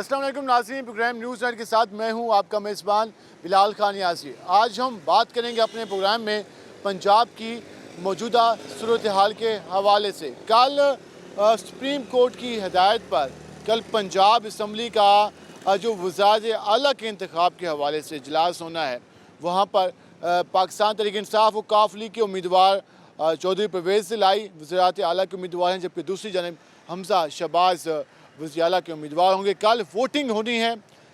अस्सलाम वालेकुम नाज़रीन, प्रोग्राम न्यूज़ नाइट के साथ मैं हूं आपका मेज़बान बिलाल खान यासी। आज हम बात करेंगे अपने प्रोग्राम में पंजाब की मौजूदा सूरत हाल के हवाले से। कल सुप्रीम कोर्ट की हिदायत पर कल पंजाब असम्बली का जो वज़ार आला के इंतखाब के हवाले से इजलास होना है, वहाँ पर पाकिस्तान तहरीक इंसाफ और काफ लीग के उम्मीदवार चौधरी परवेज़ इलाही वज़रात आला के उम्मीदवार हैं, जबकि दूसरी जानब हमजा शहबाज वज़ीर आला के उम्मीदवार होंगे। कल वोटिंग होनी है,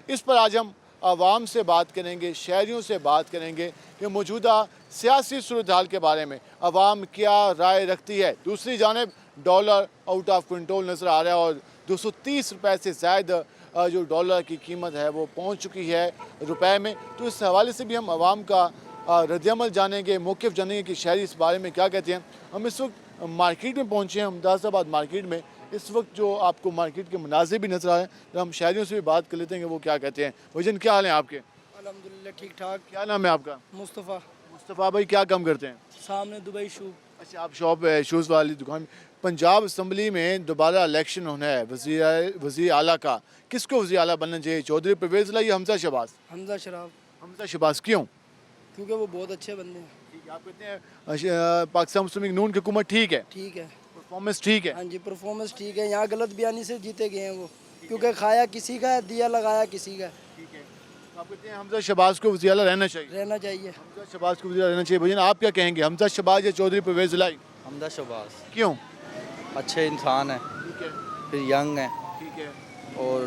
इस पर आज हम आवाम से बात करेंगे, शहरियों से बात करेंगे कि मौजूदा सियासी सूरत हाल के बारे में आवाम क्या राय रखती है। दूसरी जानब डॉलर आउट ऑफ कंट्रोल नज़र आ रहा है और 230 रुपये से ज़ायद जो डॉलर की कीमत है वो पहुँच चुकी है रुपए में। तो इस हवाले से भी हम आवाम का रद्दअमल जानेंगे, मौक़िफ़ जानेंगे कि शहरी इस बारे में क्या कहते हैं। हम इस वक्त मार्केट में पहुँचे हैं, अहमदाबाद मार्केट में। इस वक्त जो आपको मार्केट के मनाज़िर भी नज़र आ रहे हैं, तो हम शहरियों से भी बात कर लेते हैं कि वो क्या कहते हैं। वजन क्या हाल है आपके? अल्हम्दुलिल्लाह ठीक ठाक। क्या नाम है आपका? मुस्तफ़ा। मुस्तफ़ा भाई, क्या काम करते हैं? सामने दुबई शू। अच्छा, आप शॉप शूज़ वाली दुकान। पंजाब असम्बली में दोबारा इलेक्शन होना है वज़ीर आला का, किसको वज़ीर आला बनना चाहिए? चौधरी परवेज़ इलाही या हमजा शहबाज? हमजा शराब। हमजा शहबाज क्यों? क्योंकि वो बहुत अच्छे बंदे हैं। ठीक है, आप कहते हैं पाकिस्तान मुस्लिम लीग नून की हुकूमत ठीक है, ठीक है, परफॉर्मेंस ठीक है। हाँ जी, परफॉर्मेंस ठीक है। यहाँ गलत बयानी से जीते गए हैं वो, क्योंकि खाया किसी का है, दिया लगाया किसी का। ठीक है, आप कहते हैं हमजा शहबाज को वज़ीर आला रहना चाहिए? रहना चाहिए। हमजा शहबाज को वज़ीर आला रहना चाहिए। भजन आप क्या कहेंगे, हमजा शहबाज या चौधरी परवेज़ इलाही? हमजा शहबाज। क्यों? अच्छे इंसान है, ठीक है, फिर यंग है ठीक है, और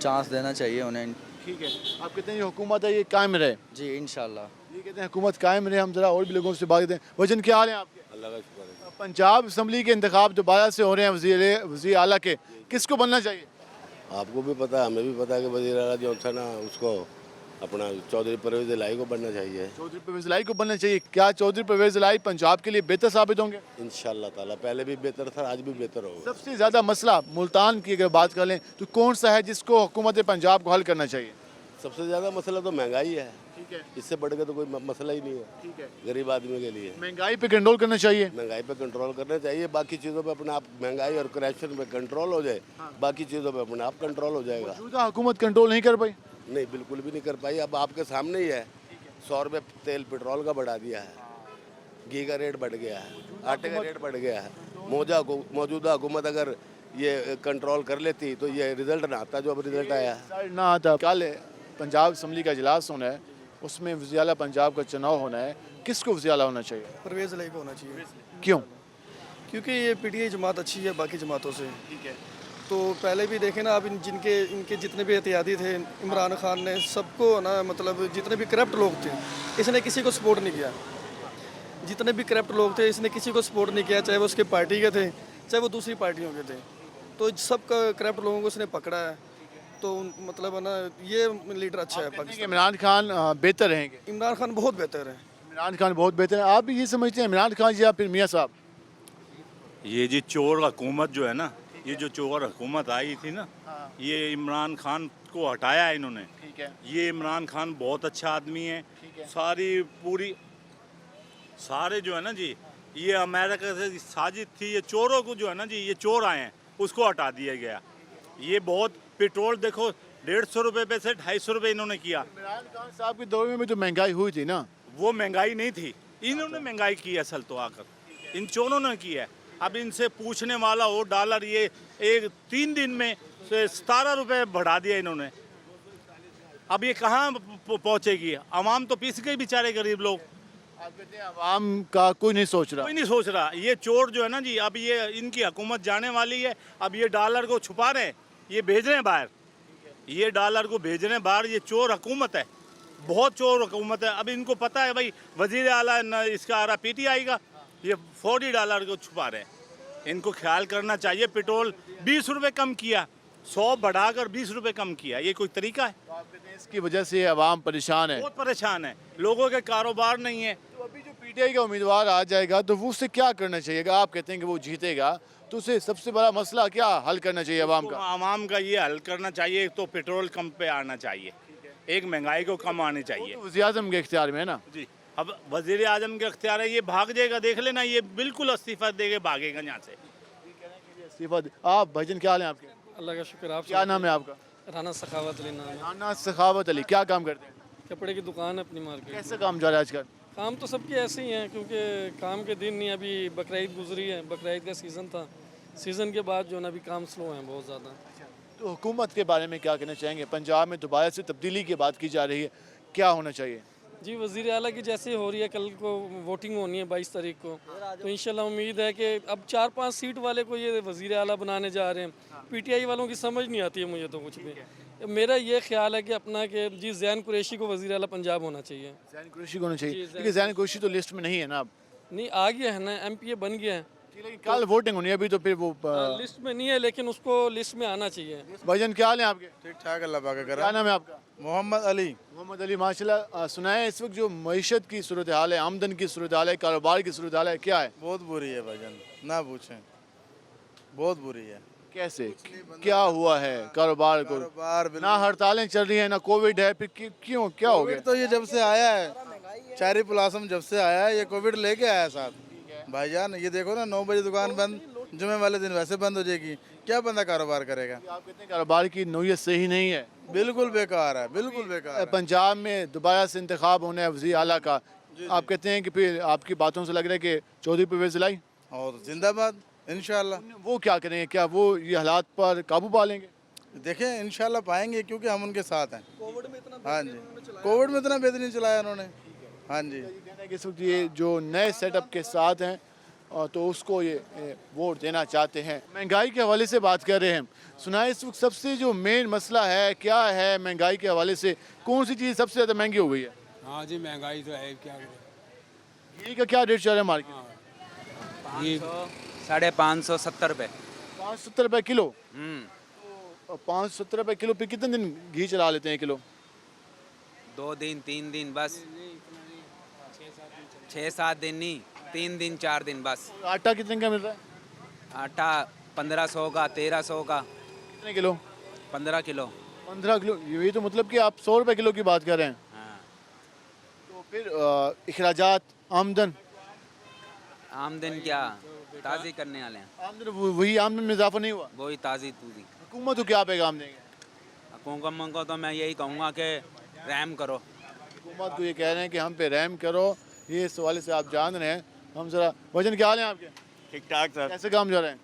चांस देना चाहिए उन्हें। ठीक है। आप कहते हैं ये हुकूमत है ये कायम रहे? जी इंशाल्लाह। ये कहते हैं हुकूमत कायम रहे। हम जरा और भी लोगों से बात करते हैं। वजन क्या हाल है आपके? अल्लाह का शुक्र है। पंजाब असम्बली के इंतखाब दोबारा से हो रहे हैं वज़ीर आला के, किसको बनना चाहिए? आपको भी पता है, हमें भी पता है कि वज़ीर आला जो था ना, उसको अपना चौधरी परवेज़ इलाही को बनना चाहिए। चौधरी परवेज़ इलाही को बनना चाहिए। क्या चौधरी परवेज़ इलाही पंजाब के लिए बेहतर साबित होंगे? इंशाअल्लाह ताला। पहले भी बेहतर था, आज भी बेहतर होगा। सबसे ज़्यादा मसला मुल्तान की अगर बात कर लें तो कौन सा है जिसको हुकूमत पंजाब को हल करना चाहिए? सबसे ज़्यादा मसला तो महंगाई है, ठीक है, इससे बढ़ के तो कोई मसला ही नहीं है ठीक है। गरीब आदमी के लिए। महंगाई पे कंट्रोल करना चाहिए। महंगाई पे कंट्रोल करना चाहिए, बाकी चीज़ों पे अपने आप महंगाई और करप्शन पे कंट्रोल हो जाए, बाकी चीज़ों पे अपने आप कंट्रोल हो जाएगा। मौजूदा हुकूमत कंट्रोल नहीं कर पाई। नहीं, बिल्कुल भी नहीं कर पाई। अब आपके सामने ही है, 100 रुपये तेल पेट्रोल का बढ़ा दिया है, घी का रेट बढ़ गया है, आटे का रेट बढ़ गया है। मौजूदा हुकूमत अगर ये कंट्रोल कर लेती तो ये रिजल्ट ना आता जो अब रिजल्ट आया है। ना आता। कल पंजाब असम्बली का इजलास होना है, उसमें वज़ीर आला पंजाब का चुनाव होना है, किसको वज़ीर आला होना चाहिए? परवेज़ इलाही को होना चाहिए, क्यों? क्योंकि ये पीटीआई जमात अच्छी है बाकी जमातों से। ठीक है, तो पहले भी देखे ना, अब इनके जितने भी एहतियाती थे, इमरान खान ने सबको ना, मतलब जितने भी करप्ट लोग थे, इसने किसी को सपोर्ट नहीं किया। जितने भी करप्ट लोग थे, इसने किसी को सपोर्ट नहीं किया, चाहे वो उसके पार्टी के थे, चाहे वो दूसरी पार्टियों के थे। तो सब करप्ट लोगों को इसने पकड़ा है। तो मतलब है ना, ये लीडर अच्छा है पाकिस्तान। इमरान खान बेहतर रहेंगे? इमरान खान बहुत बेहतर है। इमरान खान बहुत बेहतर है। आप भी ये समझते हैं इमरान खान या फिर मियाँ साहब? ये जी चोर हुकूमत जो है ना, ये जो चोर हुकूमत आई थी ना, ये इमरान खान को हटाया है इन्होंने। ठीक है, ये इमरान खान बहुत अच्छा आदमी है। सारे जो है ना जी, ये अमेरिका से साजिश थी, ये चोरों को जो है ना जी, ये चोर आए हैं, उसको हटा दिया गया। ये बहुत पेट्रोल देखो 150 रुपये पे से 250 रुपये इन्होंने किया। इमरान खान साहब के दौर में जो महंगाई हुई थी ना, वो महंगाई नहीं थी, इन्होंने महंगाई की असल तो आकर, इन चोरों ने की है। अब इनसे पूछने वाला हो, डॉलर ये 3 दिन में 17 रुपये बढ़ा दिया इन्होंने। अब ये कहाँ पहुँचेगी? अवाम तो पीस गई बेचारे गरीब लोग। आप कहते हैं आवाम का कोई नहीं सोच रहा? कोई नहीं सोच रहा। ये चोर जो है ना जी, अब ये इनकी हुकूमत जाने वाली है, अब ये डॉलर को छुपा रहे हैं, ये भेज रहे हैं बाहर, ये डॉलर को भेज रहे हैं बाहर। ये चोर हुकूमत है, बहुत चोर हुकूमत है। अब इनको पता है भाई वज़ीर आला न इसका आ रहा पीटीआई का, ये फौरी डॉलर को छुपा रहे हैं। इनको ख्याल करना चाहिए। पेट्रोल 20 रुपये कम किया, 100 बढ़ाकर 20 रुपये कम किया, ये कोई तरीका है? तो आप कहते हैं इसकी वजह से आवाम परेशान है? बहुत परेशान है, लोगों के कारोबार नहीं है। तो अभी जो पीटीआई का उम्मीदवार आ जाएगा तो वो उससे क्या करना चाहिए? आप कहते हैं कि वो जीतेगा, तो उसे सबसे बड़ा मसला क्या हल करना चाहिए आवाम का? आवाम का ये हल करना चाहिए, एक तो पेट्रोल कम पे आना चाहिए, एक महंगाई को कम आनी चाहिए। वज़ीर आज़म के इख्तियार में है ना जी। अब वज़ीर आज़म के इख्तियार है, ये भाग जाएगा, देख लेना, ये बिल्कुल इस्तीफा देके भागेगा यहाँ से। इस्तीफा आप भाईजान क्या हाल है आपके? अल्लाह का शुक्र। आप क्या नाम है आपका? राना सखावत अली नाम है। राना सखावत अली, क्या काम करते हैं? कपड़े की दुकान है अपनी मार्केट। कैसे काम जा रहा है आजकल? काम तो सबके ऐसे ही हैं क्योंकि काम के दिन नहीं, अभी बकरीद गुजरी है, बकरीद का सीज़न था, सीज़न के बाद जो है ना अभी काम स्लो है बहुत ज़्यादा। तो हुकूमत के बारे में क्या कहना चाहेंगे? पंजाब में दोबारा से तब्दीली की बात की जा रही है, क्या होना चाहिए? जी वज़ीर आला की जैसे हो रही है, कल को वोटिंग होनी है 22 तारीख को, तो इंशाल्लाह उम्मीद है कि अब 4-5 सीट वाले को ये वज़ीर आला बनाने जा रहे हैं। पीटीआई वालों की समझ नहीं आती है मुझे तो कुछ भी। मेरा ये ख्याल है कि अपना कि जी ज़ैन कुरैशी को वज़ीर आला पंजाब होना चाहिए। ज़ैन कुरैशी को होना चाहिए, क्योंकि ज़ैन कुरैशी तो लिस्ट में नहीं है ना अब। नहीं आ गया है ना, एमपीए बन गया है, लेकिन कल वोटिंग होनी है, अभी तो फिर वो लिस्ट में नहीं है लेकिन उसको लिस्ट में आना चाहिए। भाईजान क्या हाल है आपके? ठीक ठाक अल्लाह पाक का क्या नाम है आपका? मोहम्मद अली। मोहम्मद अली, माशाल्लाह। सुनाए इस वक्त जो मईशत की सूरत हाल है, आमदन की सूरत हाल है, कारोबार की सूरत हाल है, क्या है? बहुत बुरी है भाईजान, ना पूछें, बहुत बुरी है। कैसे क्या हुआ है कारोबार को? कारोबार ना हड़तालें चल रही है, ना कोविड है, फिर क्यों क्या हो गया? कोविड तो ये जब से आया है, चारी प्लासम जब से आया है, ये कोविड लेके आया साथ भाईजान। ये देखो ना 9 बजे दुकान बंद, जुमे वाले दिन वैसे बंद हो जाएगी, क्या बंदा कारोबार करेगा? आप कहते हैं कारोबार की नौयत सही नहीं है, बिल्कुल बेकार है, बिल्कुल बेकार है। पंजाब में दोबारा से इंतखाब होना है वज़ीर आला का, आप कहते हैं कि फिर आपकी बातों से लग रहा है कि चौधरी परवेज़ इलाही और जिंदाबाद इंशाल्लाह। वो क्या करेंगे? क्या वो ये हालात पर काबू पा लेंगे? देखें इंशाल्लाह पाएंगे, क्योंकि हम उनके साथ हैं। हाँ जी, कोविड में इतना बेहतरीन चलाया उन्होंने। हाँ जी, कहना है कि इस वक्त ये जो नए सेटअप के साथ हैं और तो उसको ये वोट देना चाहते हैं। महंगाई के हवाले से बात कर रहे हैं, सुनाए इस वक्त सबसे जो मेन मसला है क्या है? महंगाई के हवाले से कौन सी चीज़ सबसे ज़्यादा महंगी हो गई है? हाँ जी महंगाई तो है, क्या करें। ये का क्या रेट चल रहा है मार्केट? ये 570 रुपये। 570 रुपये किलो। 570 रुपये किलो पे कितने दिन घी चला लेते हैं किलो? 2 दिन 3 दिन बस, 6-7 दिन नहीं, 3 दिन 4 दिन बस। आटा कितने का मिल रहा है? आटा 1500 का, 1300 का। कितने किलो? 15 किलो। 15 किलो। ये तो मतलब कि आप 100 रुपये किलो की बात कर रहे हैं। हाँ। तो फिर अखराजात, आमदन आमदन क्या ताज़ी करने वाले हैं, आमदन वही आमदन में इजाफा नहीं हुआ। वही ताज़ी तूज़ी। हुकूमत को क्या पैगाम देंगे? हुकूमत को तो मैं यही कहूँगा कि रहम करो। हुकूमत को ये कह रहे हैं कि हम पे रहम करो, ये इस हवाले से आप जान रहे हैं। हम ज़रा वजन क्या हाल है आपके? ठीक ठाक सर। कैसे काम जा रहे हैं?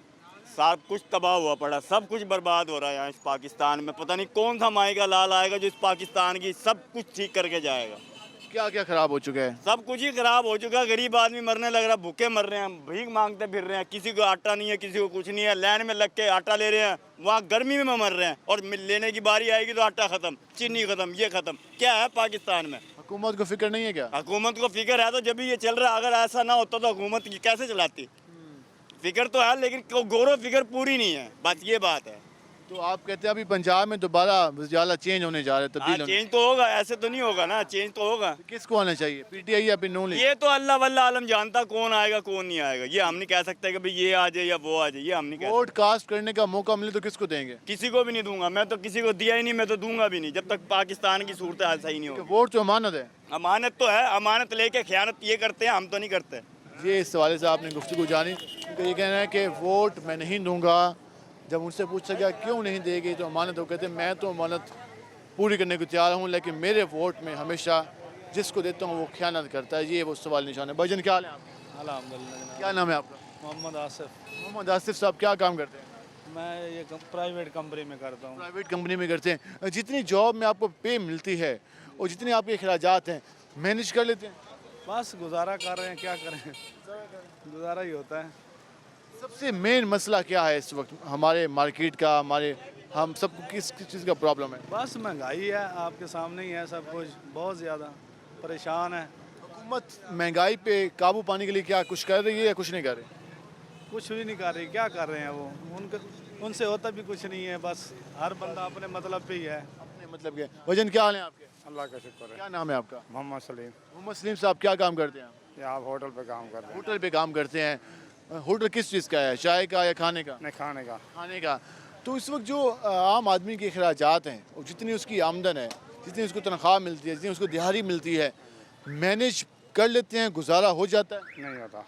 सब कुछ तबाह हुआ पड़ा, सब कुछ बर्बाद हो रहा है यहाँ इस पाकिस्तान में। पता नहीं कौन सा माई का लाल आएगा जो इस पाकिस्तान की सब कुछ ठीक करके जाएगा। क्या क्या खराब हो चुका है? सब कुछ ही खराब हो चुका है, गरीब आदमी मरने लग रहा है, भूखे मर रहे हैं, भीख मांगते फिर रहे हैं। किसी को आटा नहीं है, किसी को कुछ नहीं है, लाइन में लग के आटा ले रहे हैं, वहाँ गर्मी में मर रहे हैं। और लेने की बारी आएगी तो आटा खत्म, चीनी खत्म, ये खत्म। क्या है पाकिस्तान में? हुकूमत को फिक्र नहीं है क्या? हुकूमत को फिक्र है तो जब भी ये चल रहा है। अगर ऐसा ना होता तो हुकूमत कैसे चलाती? फिक्र तो है लेकिन गौरव फिक्र पूरी नहीं है, बस ये बात है। तो आप कहते हैं अभी पंजाब में दोबारा वज़ीर आला चेंज होने जा रहे हैं, तब्दील होने। चेंज तो होगा, ऐसे तो नहीं होगा ना, चेंज तो होगा। किसको आना चाहिए, पीटीआई या फिर नून लीग? ये तो अल्लाह वल्ला आलम जानता कौन आएगा कौन नहीं आएगा। ये हम नहीं कह सकते कि भाई ये आ जाए या वो आ जाए, ये हम नहीं कह वोट कास्ट करने का मौका मिले तो किसको देंगे? सकते। किसी को भी नहीं दूंगा, मैं तो किसी को दिया ही नहीं, मैं तो दूंगा भी नहीं जब तक पाकिस्तान की सूरत हाल सही नहीं होगी। वोट तो अमानत है। अमानत तो है, अमानत लेके खयानत ये करते हैं, हम तो नहीं करते। ये इस हवाले से आपने गुफ्तगू जानी, तो ये कहना है कि वोट मैं नहीं दूंगा। जब उनसे पूछा गया क्यों नहीं देगी तो अमानत, वो कहते हैं मैं तो अमानत पूरी करने को तैयार हूँ, लेकिन मेरे वोट में हमेशा जिसको देता हूँ वो खयानत करता है। ये वो सवाल निशान है। भाईजान क्या हाल है आपका? अल्हम्दुलिल्लाह। क्या नाम है आपका? मोहम्मद आसिफ। मोहम्मद आसिफ साहब, क्या काम करते हैं? मैं ये प्राइवेट कंपनी में करता हूँ। प्राइवेट कंपनी में करते हैं। जितनी जॉब में आपको पे मिलती है और जितने आपके अखराजात हैं मैनेज कर लेते हैं? बस गुजारा कर रहे हैं, क्या करें, गुजारा ही होता है। सबसे मेन मसला क्या है इस वक्त हमारे मार्केट का, हमारे हम सबको किस चीज़ का प्रॉब्लम है? बस महंगाई है, आपके सामने ही है सब कुछ, बहुत ज़्यादा परेशान है। हुकूमत महंगाई पे काबू पाने के लिए क्या कुछ कर रही है या कुछ नहीं कर रही? कुछ भी नहीं कर रही, क्या कर रहे हैं वो, उनसे होता भी कुछ नहीं है। बस हर बंदा अपने मतलब पे ही है। अपने मतलब के। वजन क्या हाल है आपके? अल्लाह का शुक्र है। क्या नाम है आपका? मोहम्मद सलीम। मोहम्मद सलीम साहब, क्या काम करते हैं आप? ये आप होटल पे काम कर रहे होटल पे काम करते हैं। होटल किस चीज़ का है, चाय का या खाने का? हैं? खाने का। खाने का। तो इस वक्त जो आम आदमी के अखराजात हैं और जितनी उसकी आमदन है, जितनी उसको तनख्वाह मिलती है, जितनी उसको दिहाड़ी मिलती है, मैनेज कर लेते हैं, गुजारा हो जाता है? नहीं होता।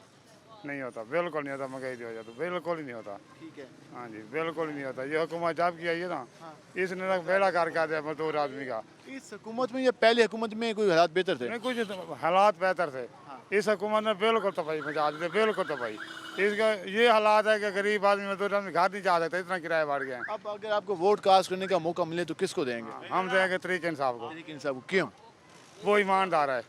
नहीं होता, बिल्कुल नहीं होता। महंगाई की वजह तो बिल्कुल ही नहीं होता। ठीक है। हाँ जी, बिल्कुल ही नहीं होता। ये हुकूमत जब की आई है ना, इसने ना बेड़ा कर दिया मजदूर आदमी का। इस हुकूमत में या पहले हुकूमत में कोई हालात बेहतर थे? नहीं, कुछ हालात बेहतर थे। इस हुकूमत ने बिल्कुल तबाही मचा दी, बिल्कुल तबाही। इसका ये हालात है कि गरीब आदमी मजदूर आदमी घर नहीं जा सकते, इतना किराया बढ़ गया है। अब अगर आपको वोट कास्ट करने का मौका मिले तो किसको देंगे? हम देंगे तरीके इंसाफ को। तहरीक इंसाफ को। क्यों? वो ईमानदार है,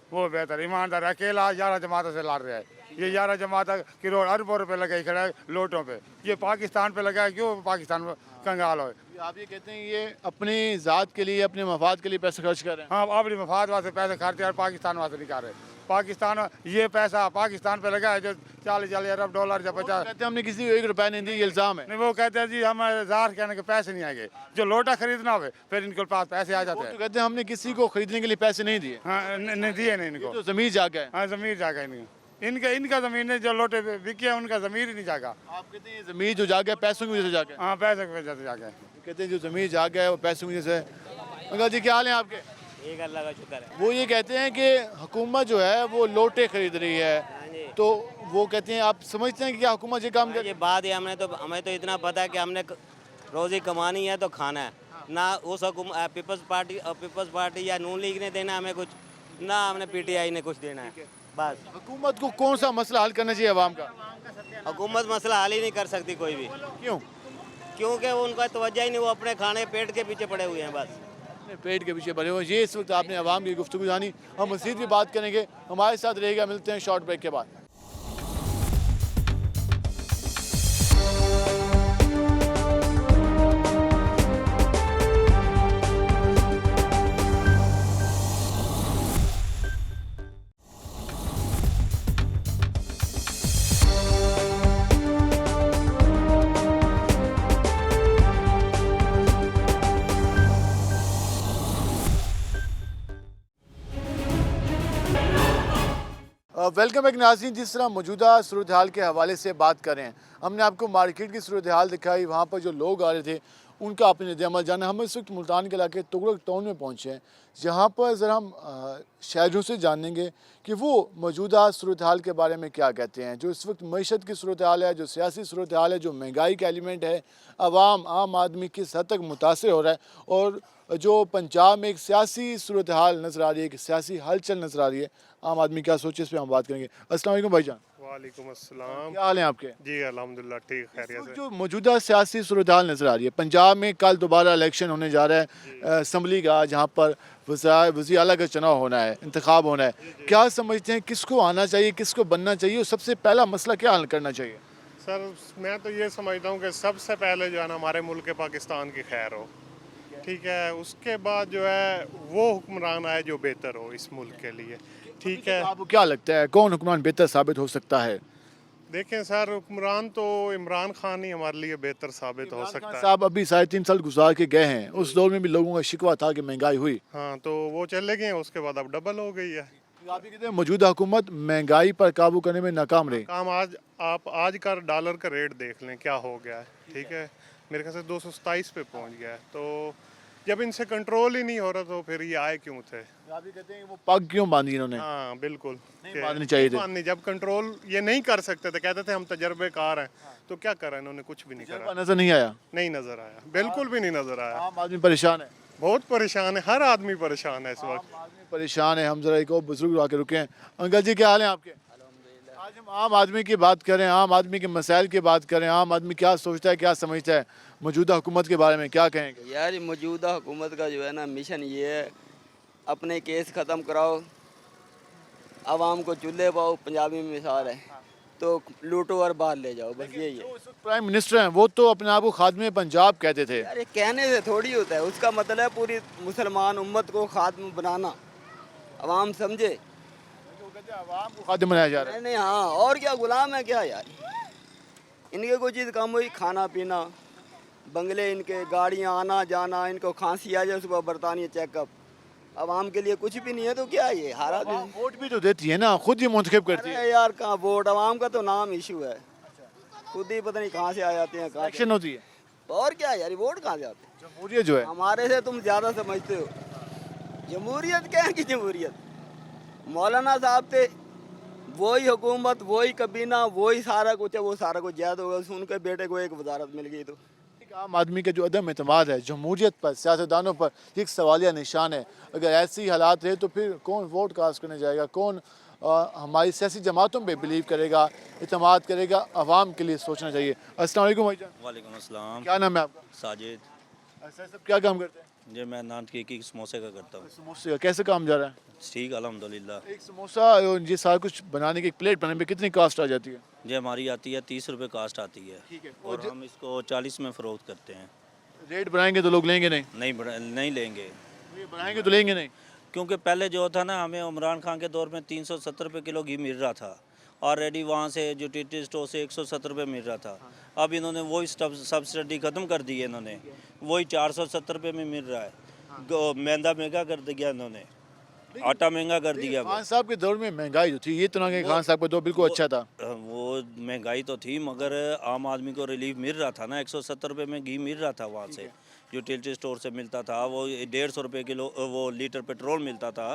वो बेहतर ईमानदार है। अकेला 11 जमातों से लड़ रहा है। ये 11 जमात करोड़ अरबों रुपए लगे खड़ा है लोटों पे। ये पाकिस्तान पे लगा है, क्यों पाकिस्तान में कंगाल हो। आप ये कहते हैं ये अपनी ज़ात के लिए, अपने मफाद के लिए पैसे खर्च कर रहे हैं? हाँ, अपनी मफाद वास्ते पैसे खर्च और पाकिस्तान वास्ते नहीं कर रहे। पाकिस्तान ये पैसा पाकिस्तान पे लगा है जो 40 अरब डॉलर या 50। कहते हैं हमने किसी को 1 रुपया नहीं दिया, ये इल्ज़ाम है। नहीं, वो कहते हैं जी हमारे जार कहने के पैसे नहीं आएंगे। जो लोटा खरीदना हो फिर इनके पास पैसे आ जाते वो तो हैं। कहते हैं हमने किसी को खरीदने के लिए पैसे नहीं दिए। हाँ, नहीं दिए नहीं इनको। तो ज़मीन जागा है। हाँ, जमीन जागा इनका इनका ज़मीन है, जो लोटे बिके हैं उनका ज़मीन ही नहीं जागा। आप कहते हैं ये ज़मीन जो जागा है पैसों की वजह से जागा है। हाँ, पैसे की वजह से जागा है। कहते हैं जो ज़मीन जागा है वो पैसों की वजह से। अंकल जी क्या हाल है आपके? एक अल्लाह का शुक्र है। वो ये कहते हैं कि हुकूमत जो है वो लोटे खरीद रही है, तो वो कहते हैं आप समझते हैं कि क्या हुकूमत ये काम कर? ये बात है, हमें तो इतना पता है कि हमने रोज़ी कमानी है तो खाना है ना। उस पीपल्स पार्टी या नून लीग ने देना हमें कुछ, ना हमने पीटीआई ने कुछ देना है। बस हुकूमत को कौन सा मसला हल करना चाहिए आवाम का? हुकूमत मसला हल ही नहीं कर सकती कोई भी। क्यों? क्योंकि उनका तवज्जो ही नहीं, वो अपने खाने पेट के पीछे पड़े हुए हैं बस। अपने पेट के पीछे भरे हुए। ये इस वक्त आपने आवाम की गुफ्तगू जानी। हम मज़ीद भी बात करेंगे, हमारे साथ रहेगा। मिलते हैं शॉर्ट ब्रेक के बाद। वेलकम बैक नाज़रीन। जिस तरह मौजूदा सूरत हाल के हवाले से बात कर रहे हैं, हमने आपको मार्केट की सूरत हाल दिखाई, वहाँ पर जो लोग आ रहे थे उनका अपने रद्द-ए-अमल जाना। हम इस वक्त मुल्तान के इलाके तुगलक टाउन में पहुँचे हैं, जहाँ पर ज़रा हम शहरों से जानेंगे कि वो मौजूदा सूरत हाल के बारे में क्या कहते हैं। जो इस वक्त मईशत की सूरत हाल है, जो सियासी सूरत हाल है, जो महंगाई का एलिमेंट है, आम आदमी किस हद तक मुतासर हो रहा है, और जो पंजाब में एक सियासी सूरत हाल नज़र आ रही है, एक सियासी हलचल नज़र आ रही है, आम आदमी क्या सोचे, इस पर हम बात करेंगे। अस्सलाम वालेकुम भाईजान। वालेकुम अस्सलाम। क्या हाल है आपके? जी अल्हम्दुलिल्लाह ठीक खैरियत से। जो मौजूदा सियासी सूरत हाल नज़र आ रही है, पंजाब में कल दोबारा इलेक्शन होने जा रहा है असम्बली का, जहाँ पर वज़ीर आला का चुनाव होना है, इंतखाब होना है। क्या समझते हैं किसको आना चाहिए, किसको बनना चाहिए, और सबसे पहला मसला क्या हल करना चाहिए? सर मैं तो ये समझता हूँ कि सबसे पहले जो है ना हमारे मुल्क पाकिस्तान की खैर हो, ठीक है। उसके बाद जो है वो हुक्मरान आए जो बेहतर हो इस मुल्क के लिए, ठीक है। आपको क्या लगता है कौन हुक्मरान बेहतर साबित हो सकता है? देखें सर, हुक्मरान तो इमरान खान ही हमारे लिए बेहतर साबित हो सकता है। साहब अभी 3.5 साल गुजार के गए हैं, उस दौर में भी लोगों का शिकवा था कि महंगाई हुई। हाँ, तो वो चले गए, उसके बाद अब डबल हो गई है। आप ये कहते हैं मौजूदा हुकूमत महंगाई पर काबू करने में नाकाम रही। काम आज का डॉलर का रेट देख लें क्या हो गया है, ठीक है। मेरे ख्याल से 227 पे पहुंच गया है। तो जब इनसे कंट्रोल ही नहीं हो रहा तो फिर ये आए क्यों थे? आप ये कहते हैं वो पग क्यों बांधी इन्होंने? हाँ बिल्कुल, बांधनी चाहिए थी। नहीं, जब कंट्रोल ये नहीं कर सकते थे, कहते थे हम तजर्बेकार हैं, तो क्या करा इन्होंने? कुछ भी नहीं करा। नजर नहीं आया? नहीं नजर आया, बिल्कुल भी नहीं नजर आया। आम आदमी परेशान है, बहुत परेशान है, हर आदमी परेशान है इस वक्त। परेशान है। हम जरा एक और बुजुर्ग आके रुके हैं। अंकल जी क्या हाल है आपके? आज हम आम आदमी की बात करें, आम आदमी के मसाइल की बात करें, आम आदमी क्या सोचता है, क्या समझता है, मौजूदा हुकूमत के बारे में क्या कहेंगे? यार ये मौजूदा हुकूमत का जो है ना मिशन ये है, अपने केस ख़त्म कराओ, आवाम को चूल्हे पाओ, पंजाबी में मिसाल है, तो लूटो और बाहर ले जाओ, बस यही है। प्राइम मिनिस्टर हैं वो तो अपने आप को खादमे पंजाब कहते थे। यार ये कहने से थोड़ी होता है, उसका मतलब है पूरी मुसलमान उम्मत को खादम बनाना, आवाम समझे। आवाम को खादम बनाया जा रहा है। नहीं हाँ, और क्या गुलाम है क्या यार? इनके कोई चीज़ कम हुई, खाना पीना, बंगले इनके, गाड़ियाँ आना जाना, इनको खांसी आ जाए सुबह बरतानिया चेकअप, आवाम के लिए कुछ भी नहीं है। तो क्या ये हारा वोट भी तो देती है ना, खुद ही मुंतखब करती है। यार कहाँ वोट, आवाम का तो नाम इशू है, खुद ही पता नहीं कहाँ से आ जाते हैं, कहाँ इलेक्शन होती है। और क्या यार, वोट कहाँ जाते हैं? जमहूरियत जो है हमारे से तुम ज़्यादा समझते हो। जमहूरियत क्या है कि जमहूरियत? मौलाना साहब थे, वही हुकूमत, वही कबीना, वही सारा कुछ है, वो सारा कुछ ज्यादा होगा। उनके बेटे को एक वजारत मिल गई तो एक आम आदमी का जो अदम एतमाद है जमहूरियत पर, सियासतदानों पर, एक सवालिया निशान है। अगर ऐसे ही हालात रहे तो फिर कौन वोट कास्ट करने जाएगा, कौन हमारी सियासी जमातों पे बिलीव करेगा, इतमाद करेगा। आवाम के लिए सोचना चाहिए। अस्सलाम वालेकुम भाईजान। वालेकुम अस्सलाम। क्या नाम है आपका? साजिद। सर सब क्या काम करते हैं? जी मैं नान की समोसे का करता हूँ। समोसे का कैसे काम जा रहा है? ठीक अल्हम्दुलिल्लाह। एक समोसा और ये सारा कुछ बनाने की एक प्लेट बनाने में कितनी कास्ट आ जाती है? जी हमारी आती है 30 रुपये कास्ट आती है। ठीक है। और हम इसको 40 में फ़रोख्त करते हैं। रेट बढ़ाएंगे तो लोग लेंगे नहीं? नहीं लेंगे। ये बढ़ाएंगे तो लेंगे नहीं, क्योंकि पहले जो था ना, हमें इमरान खान के दौर में 370 रुपये किलो घी मिल रहा था। ऑलरेडी वहाँ से जो टी स्टोर से 170 रुपये मिल रहा था। अब इन्होंने वही सब्सिडी ख़त्म कर दी है। इन्होंने वही 470 रुपये में मिल रहा है। मैदा महंगा कर दिया इन्होंने, आटा महंगा कर दिया। खान साहब के दौर में महंगाई जो थी, ये तो ना कि खान साहब का दौर बिल्कुल अच्छा था। वो महंगाई तो थी मगर आम आदमी को रिलीफ मिल रहा था ना। 170 रुपये में घी मिल रहा था वहाँ से, जो टिल्टी स्टोर से मिलता था। वो 150 रुपये किलो वो लीटर पेट्रोल मिलता था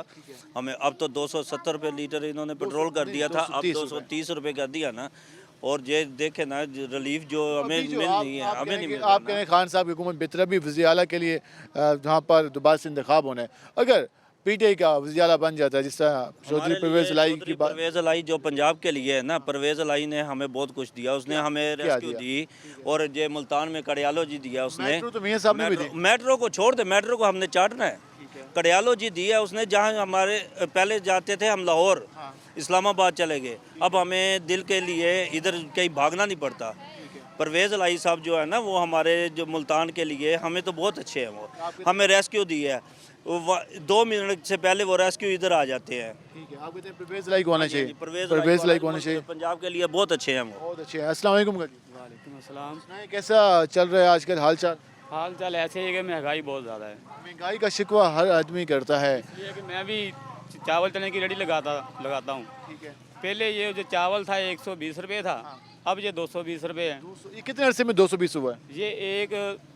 हमें। अब तो 270 रुपये लीटर इन्होंने पेट्रोल कर दिया था, अब 230 रुपये कर दिया ना। और ये देखे ना, रिलीफ जो हमें मिल रही है, हमें नहीं मिल रहा। आप कह रहे हैं खान साहब की हुकूमत बेहतर है, अभी वज़ीर आला के लिए जहाँ पर दोबारा से इंतखाब होना है। अगर पीटीआई का वज़ीर आला बन जाता है, जिस तरह चौधरी परवेज़ इलाही की बात, परवेज़ इलाही जो पंजाब के लिए है ना, परवेज़ इलाही ने हमें बहुत कुछ दिया। उसने हमें रेस्क्यू दी, और ये मुल्तान में कड़ियालो जी दिया उसने। मेट्रो तो मियां साहब ने भी दी। मेट्रो को छोड़ दे, मेट्रो को हमने चाटना है। कड़ियालो जी दिया उसने, जहाँ हमारे पहले जाते थे हम लाहौर, इस्लामाबाद चले गए। अब हमें दिल के लिए इधर कहीं भागना नहीं पड़ता। परवेज़ इलाही साहब जो है ना, वो हमारे जो मुल्तान के लिए हमें तो बहुत अच्छे हैं। वो हमें रेस्क्यू दी है। 2 मिनट से पहले वो रेस्क्यू इधर आ जाते हैं। ठीक है, आप कहते हैं परवेज़ इलाही को होना चाहिए। परवेज़ इलाही को होना चाहिए, पंजाब के लिए बहुत अच्छे हैं वो। बहुत अच्छे हैं। अस्सलाम वालेकुम। वालेकुम अस्सलाम। कैसा चल रहा है आजकल हाल चाल? हाल चाल ऐसे ही है कि महंगाई बहुत ज़्यादा है। महंगाई का शिकवा हर आदमी करता है। इसलिए कि मैं भी चावल चने की रेडी लगाता हूँ। ठीक है। पहले ये जो चावल था 120 रुपये था, अब ये 220 रुपये है। ये कितने अरसे में 220 हुआ है? ये एक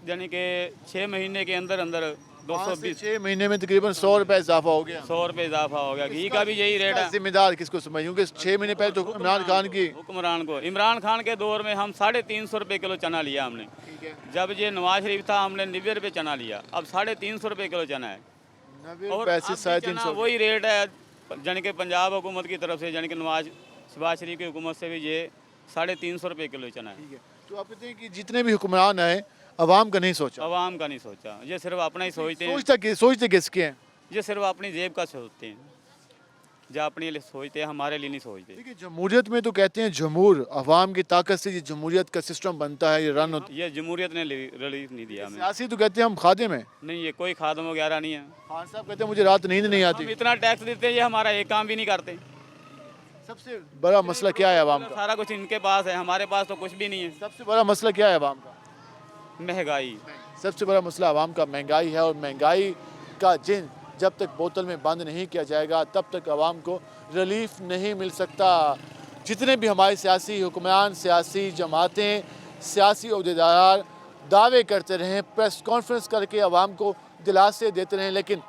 यानी कि 6 महीने के अंदर 220। 6 महीने में तकरीबन 100 रुपये इजाफा हो गया। 100 रुपये इजाफा हो गया। घी का भी यही रेट है। जिम्मेदार किसको समझ, क्योंकि 6 महीने पहले तो इमरान खान की इमरान खान के दौर में हम 350 रुपये किलो चना लिया हमने। जब ये नवाज शरीफ था हमने 90 रुपये चना लिया, अब 350 रुपये किलो चना है। और अब भी चना वही रेट है, यानी कि पंजाब हुकूमत की तरफ से, यानी कि शहबाज शरीफ की हुकूमत से भी ये 350 रुपये किलो चना है। तो आप कहते हैं कि जितने भी हुक्मरान आए अवाम का नहीं सोचा? अवाम का नहीं सोचा, ये सिर्फ अपना ही सोचते हैं। सोचते किसके हैं? ये सिर्फ अपनी जेब का सोचते हैं, जो अपने लिए सोचते हैं, हमारे लिए नहीं सोचते। देखिए जमहूरियत में तो कहते हैं जमहूर अवाम की ताकत से ये जमहूरियत का सिस्टम बनता है, ये रन होता है। ये जमहूरियत ने रिलीफ नहीं दिया हमें। सियासी तो कहते हैं हम खादिम हैं। नहीं, ये कोई खादम वगैरह नहीं है। खान साहब कहते हैं मुझे रात नींद नहीं आती। हम इतना टैक्स देते हैं, ये हमारा एक काम भी नहीं करते। सबसे बड़ा मसला क्या है अवाम का? सारा कुछ इनके पास है, हमारे पास तो कुछ भी नहीं है। सबसे बड़ा मसला क्या है अवाम का? महंगाई। सबसे बड़ा मसला अवाम का महंगाई है, और महंगाई का जिन जब तक बोतल में बंद नहीं किया जाएगा तब तक आवाम को रिलीफ नहीं मिल सकता। जितने भी हमारे सियासी हुक्मरान, सियासी जमातें, सियासी अहदेदार दावे करते रहें, प्रेस कॉन्फ्रेंस करके आवाम को दिलासे देते रहें, लेकिन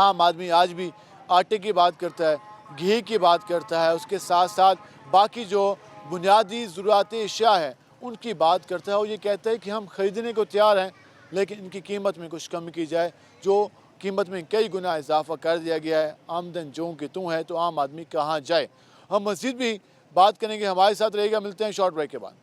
आम आदमी आज भी आटे की बात करता है, घी की बात करता है, उसके साथ साथ बाकी जो बुनियादी ज़रूरत अशिया है उनकी बात करता है। और ये कहता है कि हम ख़रीदने को तैयार हैं, लेकिन इनकी कीमत में कुछ कम की जाए। जो कीमत में कई गुना इजाफा कर दिया गया है। आमदन जो कि तू है तो आम आदमी कहाँ जाए। हम मज़ीद भी बात करेंगे, हमारे साथ रहेगा। मिलते हैं शॉर्ट ब्रेक के बाद।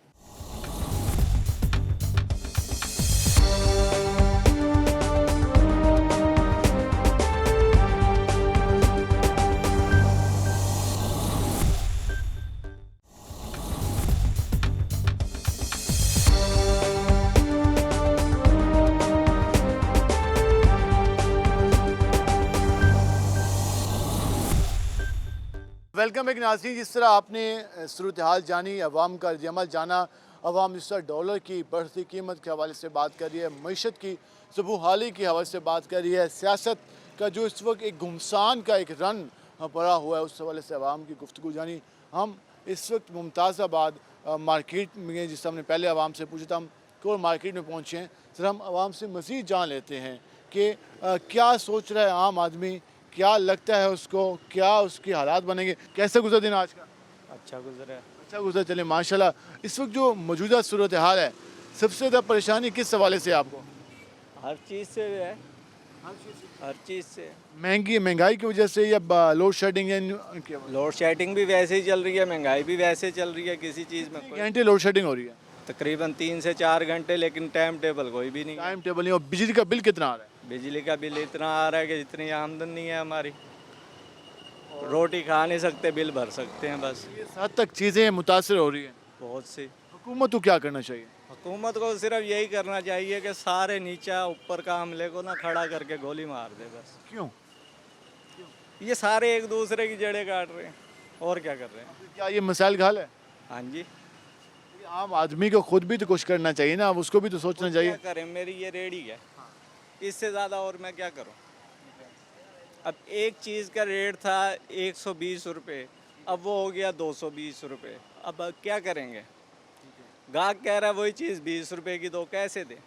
वेलकम बैक नाज़रीन। जिस तरह आपने सूरत हाल जानी, अवाम का रद्द-ए-अमल जाना, अवाम जिस तरह डॉलर की बढ़ती कीमत के हवाले से बात कर रही है, मईशत की ज़बूह हाली के हवाले से बात कर रही है, सियासत का जो इस वक्त एक घुमसान का एक रन पड़ा हुआ है, उस हवाले से अवाम की गुफ्तगू जानी। हम इस वक्त मुमताज़ाबाद मार्केट में, जिस हमने पहले अवाम से पूछा था, हम कोर मार्केट में पहुँचे हैं। सर हम अवाम से मज़ीद जान लेते हैं कि क्या सोच रहा है आम आदमी, क्या लगता है उसको, क्या उसके हालात बनेंगे। कैसे गुजरा दिन आज का? अच्छा गुजरा है। अच्छा गुजरा, चले माशाल्लाह। इस वक्त जो मौजूदा सूरत हाल है, सबसे ज़्यादा परेशानी किस हवाले से आपको? हर चीज़ से है, हर चीज़ से। महंगाई की वजह से या लोड शेडिंग या लोड शेडिंग भी वैसे ही चल रही है, महंगाई भी वैसे चल रही है, किसी चीज़ में कोई घंटे लोड शेडिंग हो रही है? तकरीबन 3 से 4 घंटे, लेकिन टाइम टेबल कोई भी नहीं। टाइम टेबल नहीं। और बिजली का बिल कितना आ रहा है? बिजली का बिल इतना आ रहा है कि जितनी आमदन नहीं है हमारी, रोटी खा नहीं सकते, बिल भर सकते हैं बस। इस हद तक चीज़ें मुतासर हो रही हैं। बहुत सी। हुकूमत को क्या करना चाहिए? हुकूमत को सिर्फ यही करना चाहिए कि सारे नीचा ऊपर का हमले को ना खड़ा करके गोली मार दे बस। क्यों? ये सारे एक दूसरे की जड़ें काट रहे हैं, और क्या कर रहे हैं? क्या ये मसाइल का हल है? हाँ जी। आम आदमी को खुद भी तो कुछ करना चाहिए ना, अब उसको भी तो सोचना चाहिए। क्या करें, मेरी ये रेडी है, इससे ज़्यादा और मैं क्या करूं? अब एक चीज़ का रेट था 120 रुपये, अब वो हो गया 220 रुपये। अब क्या करेंगे? गाहक कह रहा है वही चीज़ 20 रुपये की दो, कैसे दे?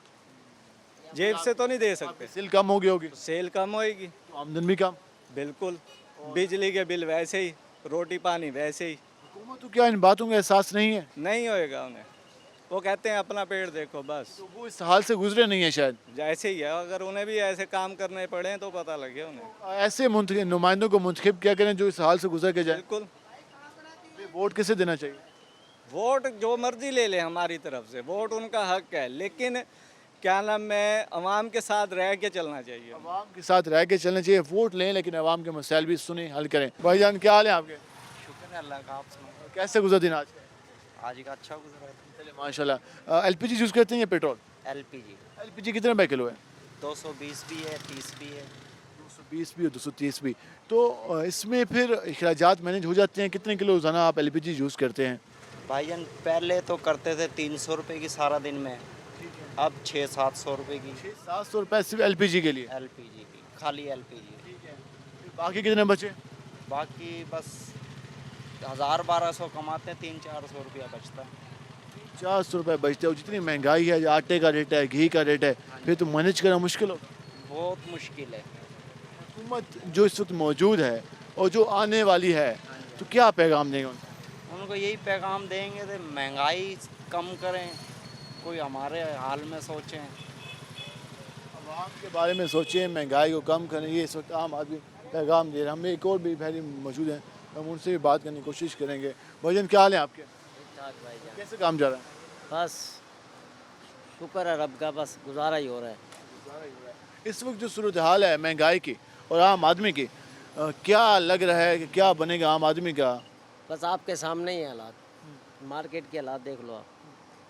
जेब से तो नहीं दे सकते। सेल कम हो गई होगी? सेल कम होएगी, तो आमदन भी कम। बिल्कुल। बिजली के बिल वैसे ही, रोटी पानी वैसे ही। हुकूमत को क्या इन बातों का एहसास नहीं है? नहीं होएगा उन्हें, वो कहते हैं अपना पेट देखो बस। तो वो इस हाल से गुजरे नहीं है शायद। जैसे ही है, अगर उन्हें भी ऐसे काम करने पड़े तो पता लगे उन्हें। ऐसे नुमाइंदों को मुंतखब क्या करें जो इस हाल से गुजर के जाए। बिल्कुल। वोट किसे देना चाहिए? वोट जो मर्जी ले ले हमारी तरफ से, वोट उनका हक है, लेकिन क्या नाम है, अवाम के साथ रह के चलना चाहिए। अवाम के साथ रह के चलना चाहिए। वोट लें लेकिन अवाम के मसाइल भी सुने, हल करें। भाईजान क्या हाल है आपके? शुक्र है अल्लाह का, आप सुनाओ। कैसे गुजरा दिन आज? आज का अच्छा गुजरा है। चलिए माशाल्लाह। एलपीजी यूज़ करते हैं या पेट्रोल? एलपीजी कितने रुपए किलो है? 220 भी है, 30 भी है। 220 भी और 230 भी। तो इसमें फिर अखराजात मैनेज हो जाते हैं? कितने किलो रोज़ाना आप एलपीजी यूज़ करते हैं? भाईजान पहले तो करते थे 300 रुपये की सारा दिन में, अब 600-700 रुपये की। 700 रुपये सिर्फ एलपीजी के लिए? एलपीजी की, खाली एलपीजी। बाकी कितने बचे? बाकी बस 1000-1200 कमाते हैं, 300-400 रुपया बचता है। 400 रुपये बचते हैं। और जितनी महंगाई है, आटे का रेट है, घी का रेट है, फिर तो मैनेज करना मुश्किल हो। बहुत मुश्किल है। हुकूमत जो इस वक्त मौजूद है और जो आने वाली है, तो क्या पैगाम देंगे उनको? उनको यही पैगाम देंगे कि महंगाई कम करें, कोई हमारे हाल में सोचें। आवाम के बारे में सोचें, महंगाई को कम करें। ये इस वक्त आम आदमी पैगाम दे रहे हैं। हमें एक और भी भाई मौजूद हैं, हम उनसे भी बात करने की कोशिश करेंगे। भाईजान क्या हाल है आपके? कैसे काम जा रहा है? बस शुक्र है रब का, बस गुजारा ही हो रहा है। इस वक्त जो सूरत हाल है महंगाई की और आम आदमी की, क्या लग रहा है कि क्या बनेगा आम आदमी का? बस आपके सामने ही हालात, मार्केट के हालात देख लो आप।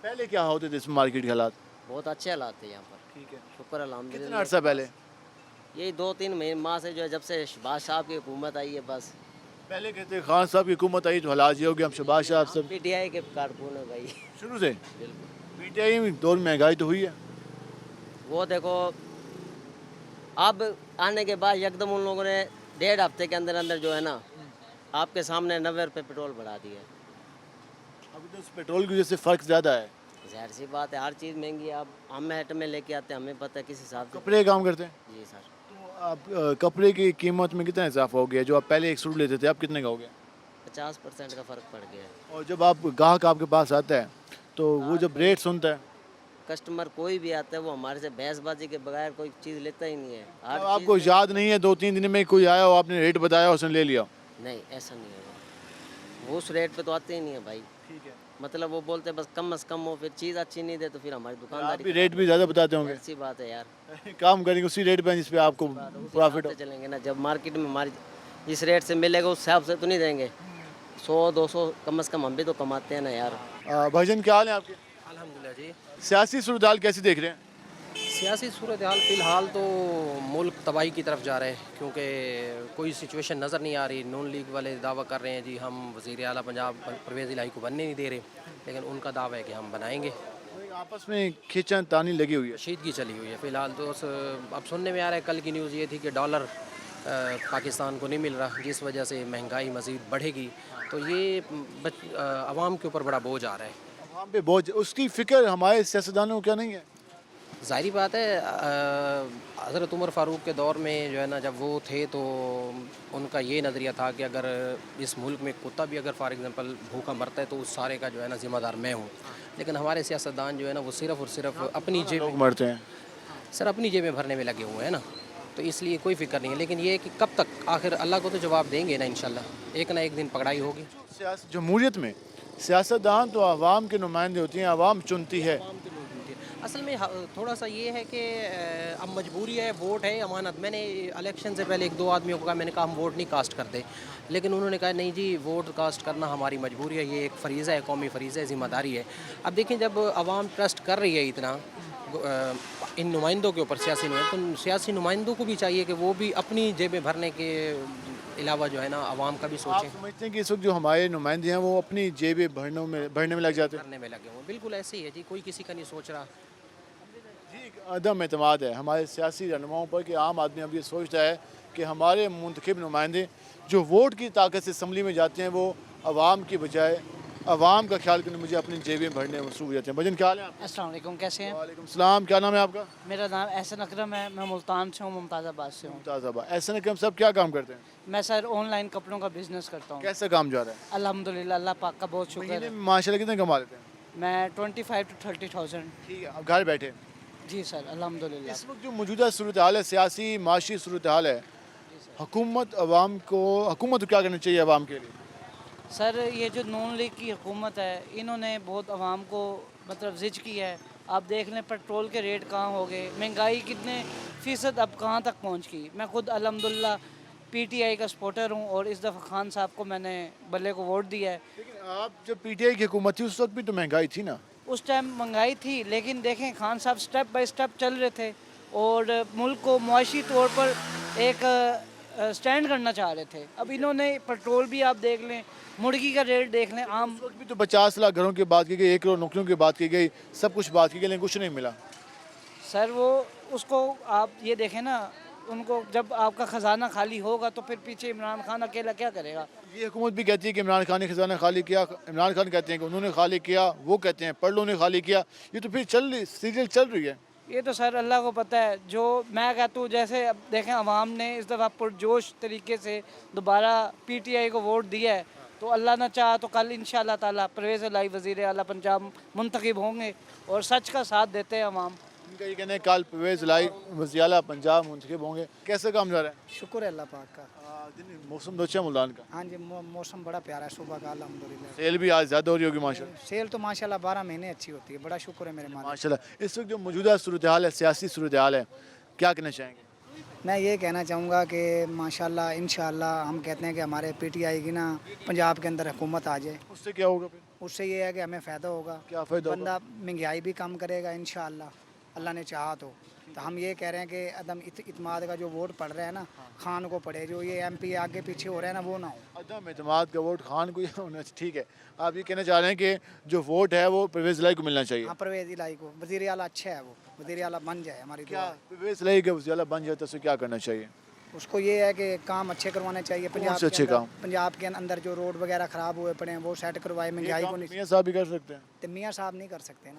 पहले क्या होते थे इस मार्केट के हालात? बहुत अच्छे हालात थे यहाँ पर। ठीक है। शुक्र कितना अल्हम्दुलिल्लाह। अर्सा पहले? यही 2-3 माह से जो है, जब से शहबाज साहब की हुकूमत आई है, बस। पहले कहते खान साहब की हुकूमत आई तो हालात ये हो गया, हम शहबाज साहब सब पीटीआई के कारकुन है भाई। शुरू से। बिल्कुल। पीटीआई में दौर में महंगाई तो हुई है। वो देखो, अब आने के बाद एकदम उन लोगों ने 1.5 हफ्ते के अंदर अंदर जो है ना, आपके सामने 90 रुपये पेट्रोल बढ़ा दिया है। अभी तो उस पेट्रोल की वजह से फ़र्क ज़्यादा है। ज़ाहिर सी बात है, हर चीज़ महंगी है। अब हम हेट में लेके आते हैं, हमें पता है किस हिसाब से। कपड़े काम करते हैं? जी सर। तो आप कपड़े की कीमत में कितना इजाफा हो गया? जो आप पहले एक सूट लेते थे, अब कितने का हो गया? 50% का फ़र्क पड़ गया है। और जब आप ग्राहक आपके पास आता है तो वो जब रेट सुनता है, कस्टमर कोई भी आता है, वो हमारे से बहसबाजी के बगैर कोई चीज़ लेता ही नहीं है। हर तो आपको याद नहीं है 2-3 दिन में कोई आया हो, आपने रेट बताया, उसने ले लिया? नहीं, ऐसा नहीं होगा। वो उस रेट पे तो आते ही नहीं है भाई। ठीक है। मतलब वो बोलते हैं बस कम से कम हो, फिर चीज़ अच्छी नहीं दे तो फिर हमारी आप दुकानदारी। भी रेट भी ज़्यादा बताते होंगे। ऐसी बात है यार। काम करेंगे उसी रेट पे जिस पे आपको प्रॉफिट हो। चलेंगे ना, जब मार्केट में हमारी जिस रेट से मिलेगा उस हिसाब से तो नहीं देंगे। 100-200 कम से कम हम भी तो कमाते हैं ना यार। भाईजान क्या हाल है आपके? अल्हम्दुलिल्लाह जी। सियासी सूरत हाल कैसे देख रहे हैं? सियासी सूरत हाल फ़िलहाल तो मुल्क तबाही की तरफ जा रहा है, क्योंकि कोई सिचुएशन नज़र नहीं आ रही। नून लीग वाले दावा कर रहे हैं जी हम वज़ीर आला पंजाब परवेज़ इलाही को बनने नहीं दे रहे, लेकिन उनका दावा है कि हम बनाएंगे। आपस में खींचन तानी लगी हुई है, शीदगी चली हुई है फ़िलहाल तो। अब सुनने में आ रहा है, कल की न्यूज़ ये थी कि डॉलर पाकिस्तान को नहीं मिल रहा, जिस वजह से महंगाई मज़ीद बढ़ेगी। तो ये आवाम के ऊपर बड़ा बोझ आ रहा है। आवाम पे बोझ, उसकी फ़िक्र हमारे सियासतदानों को क्या नहीं है? ज़ाहिरी बात है, हज़रत उमर फ़ारूक के दौर में जो है ना, जब वो थे तो उनका ये नज़रिया था कि अगर इस मुल्क में कुत्ता भी अगर फॉर एग्ज़ाम्पल भूखा मरता है तो उस सारे का जो है ना ज़िम्मेदार मैं हूँ। लेकिन हमारे सियासतदान जो है ना, वो सिर्फ़ और सिर्फ अपनी जेब लोग मरते हैं। सर अपनी जेबें भरने में लगे हुए हैं ना, तो इसलिए कोई फ़िक्र नहीं है। लेकिन ये है कि कब तक, आखिर अल्लाह को तो जवाब देंगे ना इंशाल्लाह, एक ना एक दिन पकड़ाई होगी। जमहूरियत में सियासतदान तो आवाम के नुमाइंदे होती हैं, आवाम चुनती है। असल में थोड़ा सा ये है कि अब मजबूरी है, वोट है, अमानत। मैंने इलेक्शन से पहले 1-2 आदमियों को कहा, मैंने कहा हम वोट नहीं कास्ट करते, लेकिन उन्होंने कहा नहीं जी वोट कास्ट करना हमारी मजबूरी है, ये एक फ़रीज़ा है, कौमी फ़रीज़ा है, ज़िम्मेदारी है। अब देखें जब आवाम ट्रस्ट कर रही है इतना इन नुमाइंदों के ऊपर, सियासी नुमाइंदों, तो सियासी नुमाइंदों को भी चाहिए कि वो भी अपनी जेबें भरने के अलावा जो है ना आवाम का भी सोचें। आप समझते हैं कि इस वक्त जो हमारे नुमाइंदे हैं वो अपनी जेबें भरने में लग जाते हैं? भरने में लगे हुए, बिल्कुल ऐसे ही है जी, कोई किसी का नहीं सोच रहा। अदम एतमाद है हमारे सियासी रहनुमाओं पर कि आम आदमी अब ये सोचता है कि हमारे मुंतखब नुमाइंदे जो वोट की ताकत से असम्बली में जाते हैं वो आवाम की बजाय आवाम का ख्याल करने मुझे अपनी जेबें भरने में मसरूफ हो जाते हैं। भजन क्या हाल है आपका? अस्सलाम वालेकुम, कैसे हैं? वालेकुम सलाम, क्या नाम है आपका? मेरा नाम एहसन अकरम है, मैं मुल्तान से हूँ, मुमताज़ाबाद से हूँ। मुमताज़ाबाद। ऐसे हम सब क्या काम करते हैं? मैं सर ऑनलाइन कपड़ों का बिज़नेस करता हूँ। कैसे काम जा रहा है? अल्हम्दुलिल्लाह, अल्लाह पाक का बहुत शुक्र महीने है। में माशाल्लाह कितने कमा लेते हैं? मैं 25 to 30,000। ठीक है, अब घर बैठे। जी सर, अल्हम्दुलिल्लाह। इस वक्त जो मौजूदा सूरत हाल है, सियासी माशी सूरत हाल है, हुकूमत को क्या करना चाहिए अवाम के लिए? सर ये जो नून लीग की हुकूमत है, इन्होंने बहुत आवाम को मतलब ज़िज की है। आप देख लें पेट्रोल के रेट कहाँ हो गए, महंगाई कितने फ़ीसद अब कहाँ तक पहुँच गई। मैं खुद अल्हम्दुलिल्लाह PTI का सपोर्टर हूँ और इस दफ़ा खान साहब को मैंने बल्ले को वोट दिया है। लेकिन आप जब PTI की हुकूमत थी उस वक्त भी तो महंगाई थी ना? उस टाइम महंगाई थी, लेकिन देखें खान साहब स्टेप बाय स्टेप चल रहे थे और मुल्क को मुआशी तौर पर एक स्टैंड करना चाह रहे थे। अब इन्होंने पेट्रोल भी आप देख लें, मुर्गी का रेट देख लें, आम भी तो 50 लाख घरों की बात की गई, 1 करोड़ नौकरियों की बात की गई, सब कुछ बात की गई, लेकिन कुछ नहीं मिला। सर वो उसको आप ये देखें ना, उनको जब आपका ख़जाना खाली होगा तो फिर पीछे इमरान खान अकेला क्या करेगा? ये हुकूमत भी कहती है कि इमरान खान ने खजाना खाली किया, इमरान खान कहते हैं कि उन्होंने खाली किया, वो कहते हैं पढ़ लो ने खाली किया। ये तो फिर सीरियल चल रही है। ये तो सर अल्लाह को पता है। जो मैं कहता हूँ, जैसे अब देखें अवाम ने इस दफ़ा पुरजोश तरीके से दोबारा PTI को वोट दिया है, तो अल्लाह न चाहा तो कल इंशाअल्लाह ताला परवेज़ इलाही वज़ीर आला पंजाब मुंतखब होंगे और सच का साथ देते हैं अवाम। इनका ये कहना है कल परवेज़ इलाही वज़ीर आला पंजाब मुंतखब होंगे। कैसे काम जा रहा है? शुक्र है अल्लाह पाक का। मौसम तो अच्छा है मुल्तान का? हाँ जी, मौसम बड़ा प्यारा है सुबह का, अल्हम्दुलिल्लाह। सेल भी आज ज़्यादा हो रही होगी माशाल्लाह? सेल तो माशाल्लाह 12 महीने अच्छी होती है, बड़ा शुक्र है मेरे मालिक। माशाल्लाह। इस वक्त जो मौजूदा सूरत हाल है, सियासी सूरत हाल है, क्या कहना चाहेंगे? मैं ये कहना चाहूँगा कि माशाल्लाह इंशाअल्लाह हम कहते हैं कि हमारे PTI की ना पंजाब के अंदर हुकूमत आ जाए। उससे क्या होगा फिर? उससे ये है कि हमें फ़ायदा होगा। क्या फ़ायदा होगा? बंदा महंगाई भी कम करेगा इंशाअल्लाह, अल्लाह ने चाहा तो हम ये कह रहे हैं कि अदम इत्माद का जो वोट पड़ रहा है ना, खान को पड़े। जो ये MP आगे पीछे हो रहा है ना, वो ना हो। अदम एतमाद का वोट खान को ही होना चाहिए। ठीक है, आप ये कहना चाह रहे हैं कि जो वोट है वो परवेज़ इलाही को मिलना चाहिए? हाँ, परवेज़ इलाही को। वज़ीर आला अच्छा है, वो वज़ीर आला बन जाए, हमारी क्या परवेज़ इलाही का वज़ीर आला बन जाए तो उसे क्या करना चाहिए? उसको ये है कि काम अच्छे करवाने चाहिए। पंजाब से अच्छे काम? पंजाब के अंदर जो रोड वगैरह ख़राब हुए पड़े हैं वो सेट करवाए। महंगाई को नहीं, मियाँ साहब भी कर सकते हैं? तो मियाँ साहब नहीं कर सकते ना।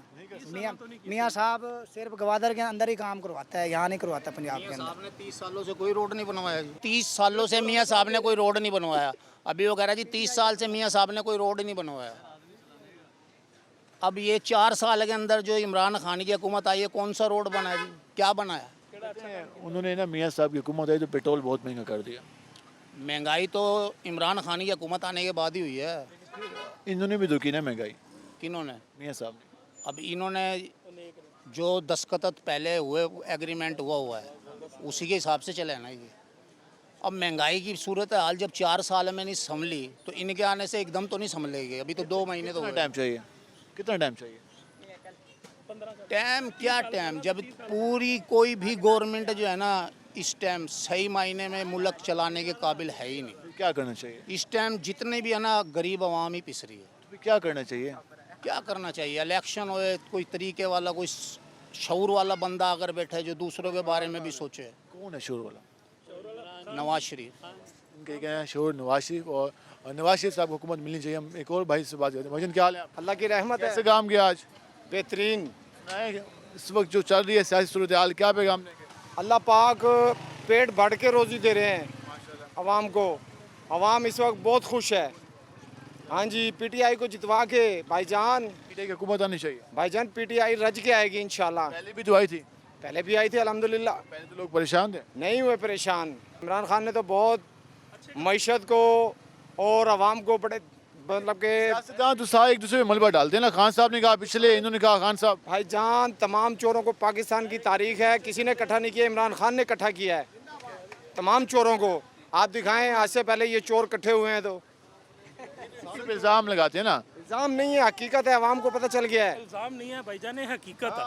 मियाँ साहब सिर्फ गवादर के अंदर ही काम करवाता है, यहाँ नहीं करवाता पंजाब के अंदर। आपने 30 सालों से कोई रोड नहीं बनवाया जी। 30 सालों से मियाँ साहब ने कोई रोड नहीं बनवाया। अभी वो कह रहा जी 30 साल से मियाँ साहब ने कोई रोड नहीं बनवाया। अब ये 4 साल के अंदर जो इमरान खान की हुकूमत आई है, कौन सा रोड बनाया जी? क्या बनाया? उन्होंने ना मियाँ साहब की हुकूमत आई तो पेट्रोल बहुत महंगा कर दिया। महंगाई तो इमरान खान की हुकूमत आने के बाद ही हुई है। इन्होंने भी तो की ना महंगाई। किन्होंने? मियाँ साहब ने। अब इन्होंने जो दस्तखत पहले हुए एग्रीमेंट हुआ है उसी के हिसाब से चले ना ये। अब महंगाई की सूरत हाल जब 4 साल में नहीं संभली तो इनके आने से एकदम तो नहीं संभलेगी। अभी तो 2 महीने तो टाइम चाहिए। कितना टाइम चाहिए? टाइम क्या टाइम, जब पूरी कोई भी गवर्नमेंट जो है ना इस टाइम सही मायने में मुल्क चलाने के काबिल है ही नहीं। क्या करना चाहिए इस टाइम? जितने भी है ना गरीब आवाम ही पिस रही है। तो क्या करना चाहिए? क्या करना चाहिए? इलेक्शन होए, कोई तरीके वाला, कोई शऊर वाला बंदा अगर बैठे जो दूसरों के बारे में भी सोचे। कौन है शोर वाला? नवाज शरीफ। उनके क्या है शोर नवाज शरीफ, और नवाज शरीफ साहब को हुकूमत मिलनी चाहिए। हम एक और भाई से बात करते हैं। भजन क्या हाल है? अल्लाह की रहमत है। कैसे काम किया आज? बेहतरीन। इस वक्त जो चल रही है सियासी सूरत हाल, क्या पैगाम देंगे? अल्लाह पाक पेट भर के रोज़ी दे रहे हैं आवाम को। आवाम इस वक्त बहुत खुश है। हाँ जी, पीटीआई को जितवा के भाईजान, पीटीआई की हुकूमत आनी चाहिए भाईजान पीटीआई रज के आएगी इंशाल्लाह। पहले भी तो आई थी, पहले भी आई थी अल्हम्दुलिल्लाह। पहले तो लोग परेशान थे, नहीं हुए परेशान। इमरान खान ने तो बहुत मईशत को और आवाम को बड़े मतलब के सियासतदान तो सारे एक दूसरे में मलबा डालते हैं ना। खान साहब ने कहा पिछले, इन्होंने कहा खान साहब। भाईजान तमाम चोरों को पाकिस्तान की तारीख है, किसी ने इकट्ठा नहीं किया, इमरान खान ने इकट्ठा किया है तमाम चोरों को। आप दिखाएं आज से पहले ये चोर इकट्ठे हुए हैं तो सिर्फ इल्ज़ाम लगाते हैं ना। इल्ज़ाम नहीं है, हकीकत है, आवाम को पता चल गया है। इल्ज़ाम नहीं है भाईजान, ये हकीकत है।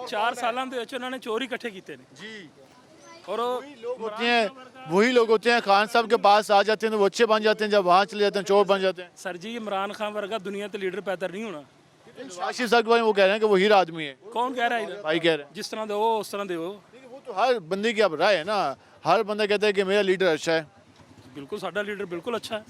4 सालों ਦੇ ਵਿੱਚ ਉਹਨਾਂ ਨੇ चोर इकट्ठे किए जी। और वही लोग होते हैं खान साहब के पास आ जाते हैं तो वो अच्छे बन जाते हैं, जब वहाँ चले जाते हैं चोर बन जाते हैं। सर जी इमरान खान वर्गा दुनिया ते लीडर पैदा नहीं होना। आशीष साहब वो कह रहे हैं कि वो हीरा आदमी है। कौन कह रहा है? भाई कह रहे हैं। जिस तरह दे वो उस तरह दे वो। वो तो हर बंदे की अब राय है ना। हर बंदा कहता है कि मेरा लीडर अच्छा है। बिल्कुल साडा लीडर बिल्कुल अच्छा है।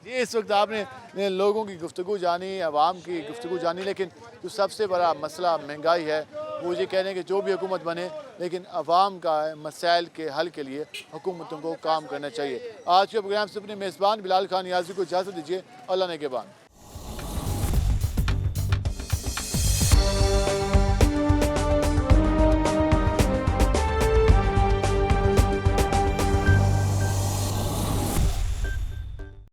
ये इस वक्त आपने लोगों की गुफ्तगू जानी, आवाम की गुफ्तगू जानी, लेकिन जो सबसे बड़ा मसला महंगाई है वो ये कह रहे हैं कि जो भी हुकूमत बने लेकिन आवाम का मसाइल के हल के लिए हुकूमतों को काम करना चाहिए। आज के प्रोग्राम से अपने मेज़बान बिलाल खान नियाज़ी को इजाज़त दीजिए। अल्लाह ने के बाद।